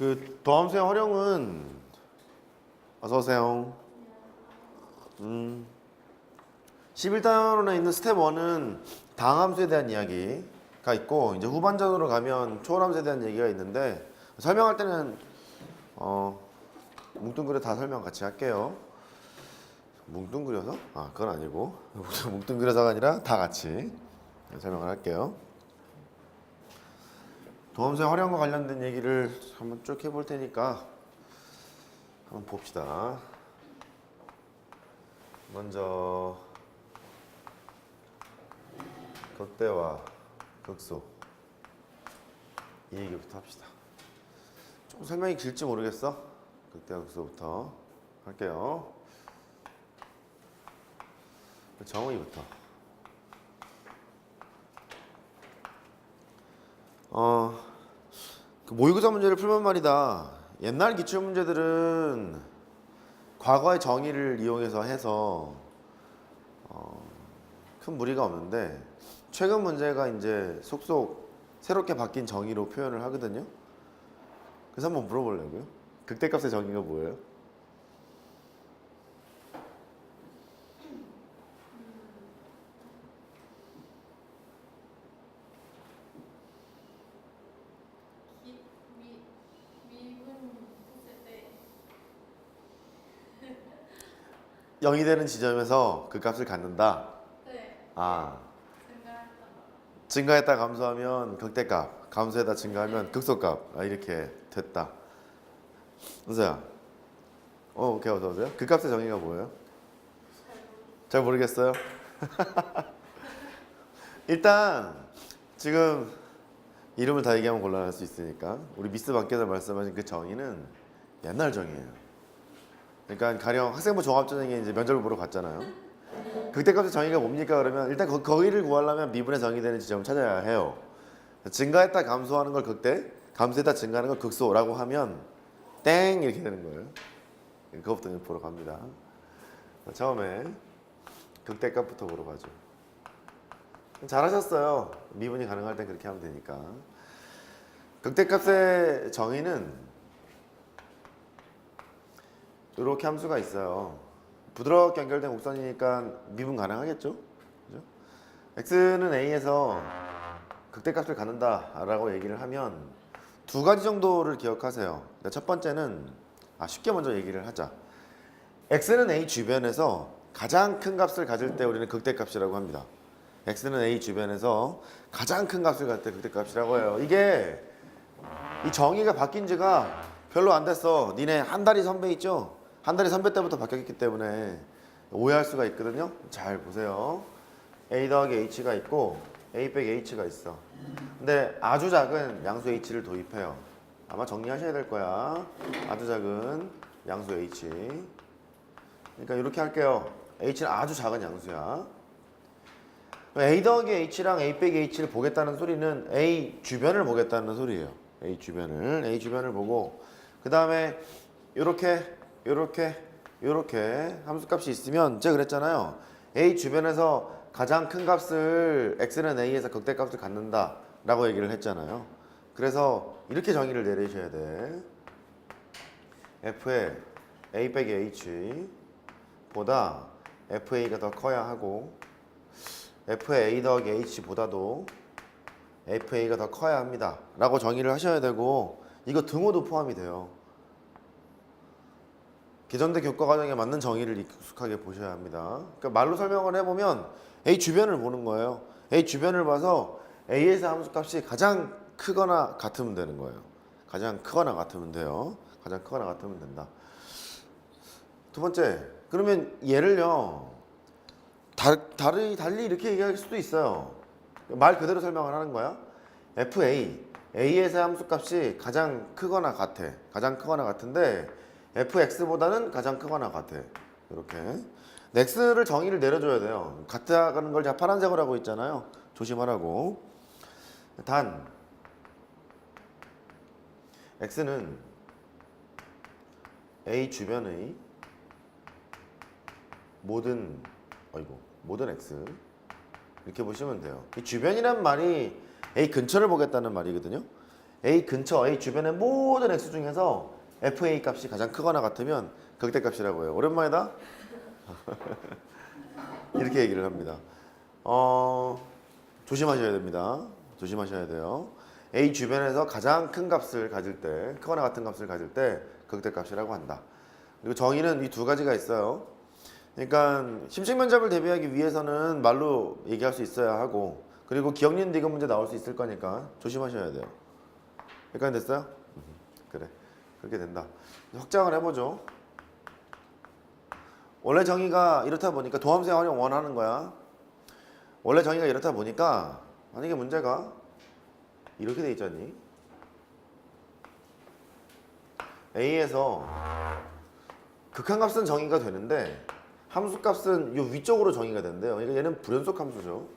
그 도함수의 활용은 어서 오세요. 11단원에 있는 스텝 1은 다항함수에 대한 이야기가 있고 이제 후반전으로 가면 초월함수에 대한 얘기가 있는데 설명할 때는 뭉뚱그려 다 설명 같이 할게요. 뭉뚱그려서? 아 그건 아니고 뭉뚱그려서가 아니라 다 같이 설명을 할게요. 도함수의 활용과 관련된 얘기를 한번 쭉 해볼 테니까 한번 봅시다. 먼저 극대와 극소 이 얘기부터 합시다. 좀 설명이 길지 모르겠어. 극대와 극소부터 할게요. 정의부터. 그 모의고사 문제를 풀면 말이다. 옛날 기출 문제들은 과거의 정의를 이용해서 해서 큰 무리가 없는데 최근 문제가 이제 속속 새롭게 바뀐 정의로 표현을 하거든요. 그래서 한번 물어보려고요. 극대값의 정의가 뭐예요? 영이 되는 지점에서 그 값을 갖는다. 네. 아, 증가했다. 증가했다 감소하면 극대값, 감소했다 증가하면 극소값. 아, 이렇게 됐다. 은서야. 오케이, 어서 오세요. 그 값의 정의가 뭐예요? 잘 모르겠어요. 일단 지금 이름을 다 얘기하면 곤란할 수 있으니까 우리 미스 밖에서 말씀하신 그 정의는 옛날 정의예요. 그러니까 가령 학생부 종합전형에 이제 면접을 보러 갔잖아요. 극대값의 정의가 뭡니까? 그러면 일단 거기를 구하려면 미분의 정의되는 지점을 찾아야 해요. 증가했다 감소하는 걸 극대, 감소했다 증가하는 걸 극소라고 하면 땡 이렇게 되는 거예요. 그것부터 보러 갑니다. 처음에 극대값부터 보러 가죠. 잘하셨어요. 미분이 가능할 땐 그렇게 하면 되니까. 극대값의 정의는 이렇게 함수가 있어요. 부드럽게 연결된 곡선이니까 미분 가능하겠죠? 그죠? x는 a에서 극대값을 갖는다 라고 얘기를 하면 두 가지 정도를 기억하세요. 첫 번째는 쉽게 먼저 얘기를 하자. x는 a 주변에서 가장 큰 값을 가질 때 우리는 극대값이라고 합니다. x는 a 주변에서 가장 큰 값을 가질 때 극대값이라고 해요. 이게 이 정의가 바뀐 지가 별로 안 됐어. 니네 한 달이 선배 있죠? 한 달이 선배 때부터 바뀌었기 때문에 오해할 수가 있거든요. 잘 보세요. a 더하기 h가 있고 a 빼기 h가 있어. 근데 아주 작은 양수 h를 도입해요. 아마 정리하셔야 될 거야. 아주 작은 양수 h. 그러니까 이렇게 할게요. h는 아주 작은 양수야. a 더하기 h랑 a 빼기 h를 보겠다는 소리는 a 주변을 보겠다는 소리예요. a 주변을 보고 그 다음에 이렇게 함수값이 있으면 제가 그랬잖아요. a 주변에서 가장 큰 값을 x는 a에서 극대값을 갖는다 라고 얘기를 했잖아요. 그래서 이렇게 정의를 내리셔야 돼. f의 a 빼기 h 보다 fa가 더 커야 하고 f의 a 더하기 h보다도 fa가 더 커야 합니다 라고 정의를 하셔야 되고 이거 등호도 포함이 돼요. 개정대 교과 과정에 맞는 정의를 익숙하게 보셔야 합니다. 그러니까 말로 설명을 해보면 A 주변을 보는 거예요. A 주변을 봐서 A에서 함수값이 가장 크거나 같으면 되는 거예요. 가장 크거나 같으면 돼요. 가장 크거나 같으면 된다. 두 번째, 그러면 얘를요 달리 이렇게 얘기할 수도 있어요. 말 그대로 설명을 하는 거야. FA, A에서 함수값이 가장 크거나 같아. 가장 크거나 같은데 fx보다는 가장 크거나 같아. 이렇게 x를 정의를 내려줘야 돼요. 같다는 걸 제가 파란색으로 하고 있잖아요. 조심하라고. 단 x는 a 주변의 모든 x 이렇게 보시면 돼요. 이 주변이란 말이 a 근처를 보겠다는 말이거든요. A 근처, A 주변의 모든 x 중에서 FA 값이 가장 크거나 같으면 극대값이라고 해요. 오랜만이다? 이렇게 얘기를 합니다. 조심하셔야 됩니다. 조심하셔야 돼요. A 주변에서 가장 큰 값을 가질 때, 크거나 같은 값을 가질 때 극대값이라고 한다. 그리고 정의는 이 두 가지가 있어요. 그러니까 심층 면접을 대비하기 위해서는 말로 얘기할 수 있어야 하고, 그리고 기억니은 디귿 문제 나올 수 있을 거니까 조심하셔야 돼요. 여기까지 됐어요? 그래, 그렇게 된다. 확장을 해보죠. 원래 정의가 이렇다 보니까 도함수의 활용 원하는 거야. 원래 정의가 이렇다 보니까 만약에 문제가 이렇게 돼 있잖니. A에서 극한값은 정의가 되는데 함수값은 이 위쪽으로 정의가 된대요. 그러니까 얘는 불연속 함수죠.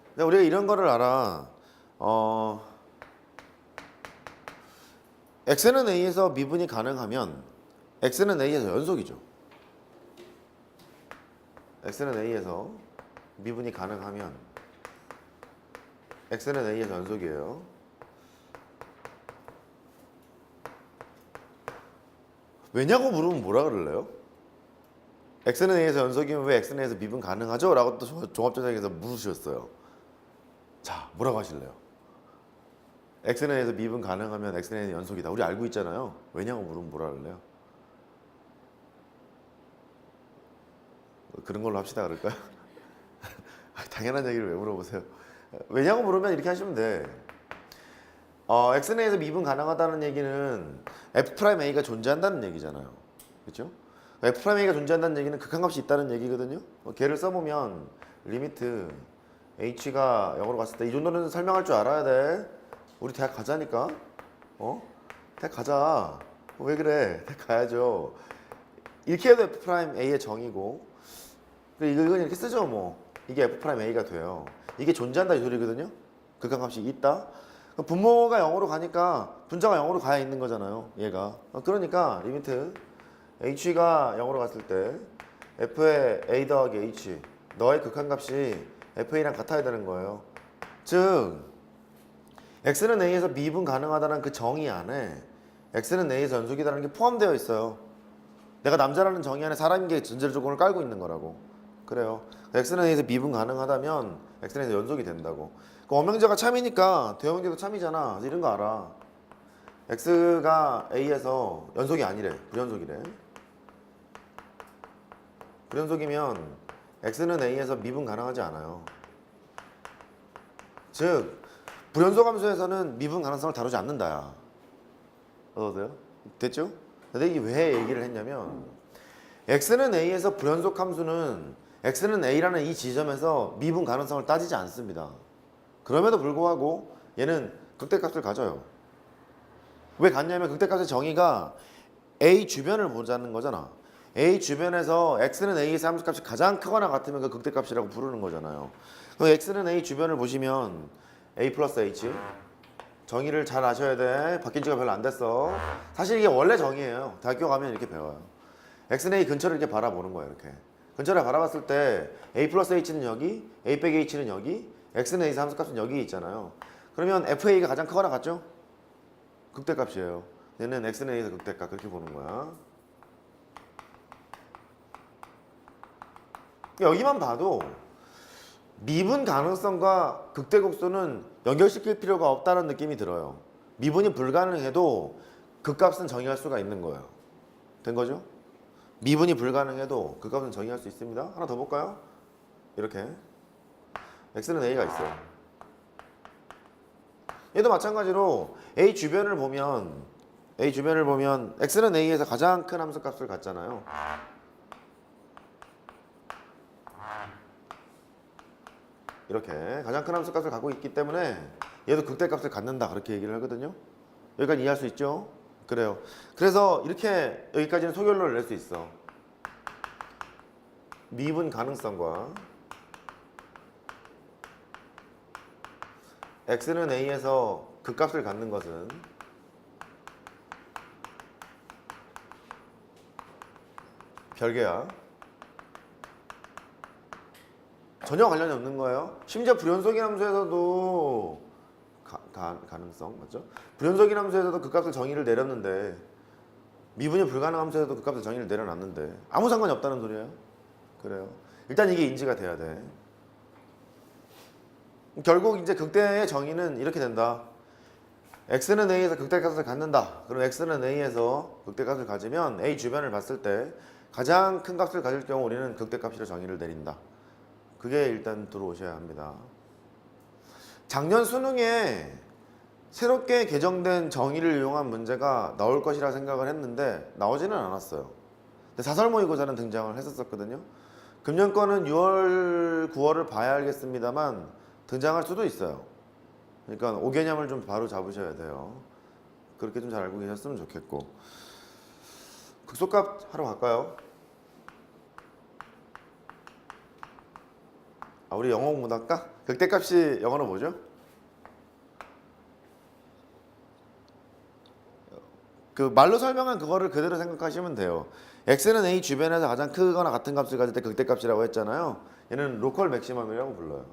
근데 우리가 이런 거를 알아. x는 a에서 미분이 가능하면 x는 a에서 연속이죠. x는 a에서 미분이 가능하면 x는 a에서 연속이에요. 왜냐고 물으면 뭐라 그럴래요? x는 a에서 연속이면 왜 x는 a에서 미분 가능하죠? 라고 또 종합전형에서 물으셨어요. 자, 뭐라고 하실래요? x는 a에서 미분 가능하면 x는 a는 연속이다. 우리 알고 있잖아요. 왜냐고 물으면 뭐라 그럴래요? 그런 걸로 합시다 그럴까요? 당연한 얘기를 왜 물어보세요? 왜냐고 물으면 이렇게 하시면 돼. x는 a에서 미분 가능하다는 얘기는 f'a가 존재한다는 얘기잖아요. 그렇죠? f'a가 존재한다는 얘기는 극한값이 있다는 얘기거든요. 걔를 써보면 리미트 h가 0으로 갔을 때 이 정도는 설명할 줄 알아야 돼. 우리 대학 가자니까. 대학 가자. 왜 그래? 대학 가야죠. 이렇게 해도 f'a의 정의고, 이건 이렇게 쓰죠 뭐. 이게 f'a가 돼요. 이게 존재한다 이 소리거든요. 극한값이 있다. 그럼 분모가 0으로 가니까 분자가 0으로 가야 있는 거잖아요. 얘가. 그러니까 리미트 h가 0으로 갔을 때 f의 a 더하기 h, 너의 극한값이 fa랑 같아야 되는 거예요. 즉 x는 a에서 미분 가능하다는 그 정의 안에 x는 a에서 연속이다라는 게 포함되어 있어요. 내가 남자라는 정의 안에 사람인 게 전제 조건을 깔고 있는 거라고. 그래요. x는 a에서 미분 가능하다면 x는 a에서 연속이 된다고. 엄영자가 참이니까 대형계도 참이잖아. 그래서 이런 거 알아. x가 a에서 연속이 아니래. 불연속이래. 불연속이면 x는 a에서 미분 가능하지 않아요. 즉 불연속 함수에서는 미분 가능성을 다루지 않는다야. 어떠세요? 됐죠? 근데 이게 왜 얘기를 했냐면 x는 a에서 불연속 함수는 x는 a라는 이 지점에서 미분 가능성을 따지지 않습니다. 그럼에도 불구하고 얘는 극대값을 가져요. 왜 갖냐면 극대값의 정의가 a 주변을 보자는 거잖아. a 주변에서 x는 a에서 함수값이 가장 크거나 같으면 그 극대값이라고 부르는 거잖아요. 그럼 x는 a 주변을 보시면 a 플러스 h, 정의를 잘 아셔야 돼. 바뀐 지가 별로 안 됐어. 사실 이게 원래 정의예요. 대학교 가면 이렇게 배워요. x는 a 근처를 이렇게 바라보는 거예요. 이렇게 근처를 바라봤을 때 a 플러스 h는 여기, a 빼기 h는 여기, x는 a에서 함수값은 여기 있잖아요. 그러면 fa가 가장 크거나 같죠? 극대값이에요. 얘는 x는 a에서 극대값 그렇게 보는 거야. 여기만 봐도 미분 가능성과 극대곡소는 연결시킬 필요가 없다는 느낌이 들어요. 미분이 불가능해도 극값은 정의할 수가 있는 거예요. 된 거죠? 미분이 불가능해도 극값은 정의할 수 있습니다. 하나 더 볼까요? 이렇게 x는 a가 있어요. 얘도 마찬가지로 a 주변을 보면 x는 a에서 가장 큰 함수값을 갖잖아요. 이렇게 가장 큰 함수값을 갖고 있기 때문에 얘도 극대값을 갖는다 그렇게 얘기를 하거든요. 여기까지 이해할 수 있죠? 그래요. 그래서 이렇게 여기까지는 소결론을 낼 수 있어. 미분 가능성과 x는 a에서 극값을 갖는 것은 별개야. 전혀 관련이 없는 거예요. 심지어 불연속인 함수에서도 가능성 맞죠? 불연속인 함수에서도 그 값을 정의를 내렸는데 미분이 불가능 함수에서도 그 값을 정의를 내려놨는데 아무 상관이 없다는 소리예요. 그래요. 일단 이게 인지가 돼야 돼. 결국 이제 극대의 정의는 이렇게 된다. x는 a에서 극대값을 갖는다. 그럼 x는 a에서 극대값을 가지면 a 주변을 봤을 때 가장 큰 값을 가질 경우 우리는 극대값이라 정의를 내린다. 그게 일단 들어오셔야 합니다. 작년 수능에 새롭게 개정된 정의를 이용한 문제가 나올 것이라 생각을 했는데 나오지는 않았어요. 근데 사설모의고사는 등장을 했었거든요. 금년 거는 6월, 9월을 봐야 알겠습니다만 등장할 수도 있어요. 그러니까 5개념을 좀 바로 잡으셔야 돼요. 그렇게 좀 잘 알고 계셨으면 좋겠고. 극소값 하러 갈까요? 우리 영어 공부 할까? 극대값이 영어로 뭐죠? 그 말로 설명한 그거를 그대로 생각하시면 돼요. x는 a 주변에서 가장 크거나 같은 값을 가질 때 극대값이라고 했잖아요. 얘는 로컬 맥시멈이라고 불러요.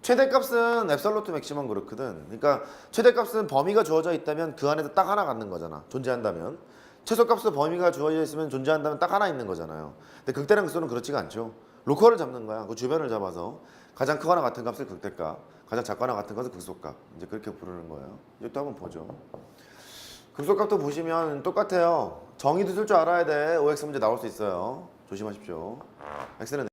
최대값은 앱솔루트 맥시멈 그렇거든. 그러니까 최대값은 범위가 주어져 있다면 그 안에서 딱 하나 갖는 거잖아. 존재한다면. 최소값은 범위가 주어져 있으면 존재한다면 딱 하나 있는 거잖아요. 근데 극대랑 극소는 그렇지가 않죠. 로컬을 잡는 거야. 그 주변을 잡아서 가장 크거나 같은 값을 극대값, 가장 작거나 같은 것을 극소값. 이제 그렇게 부르는 거예요. 이것도 한번 보죠. 극소값도 보시면 똑같아요. 정의도 쓸 줄 알아야 돼. OX 문제 나올 수 있어요. 조심하십시오. x는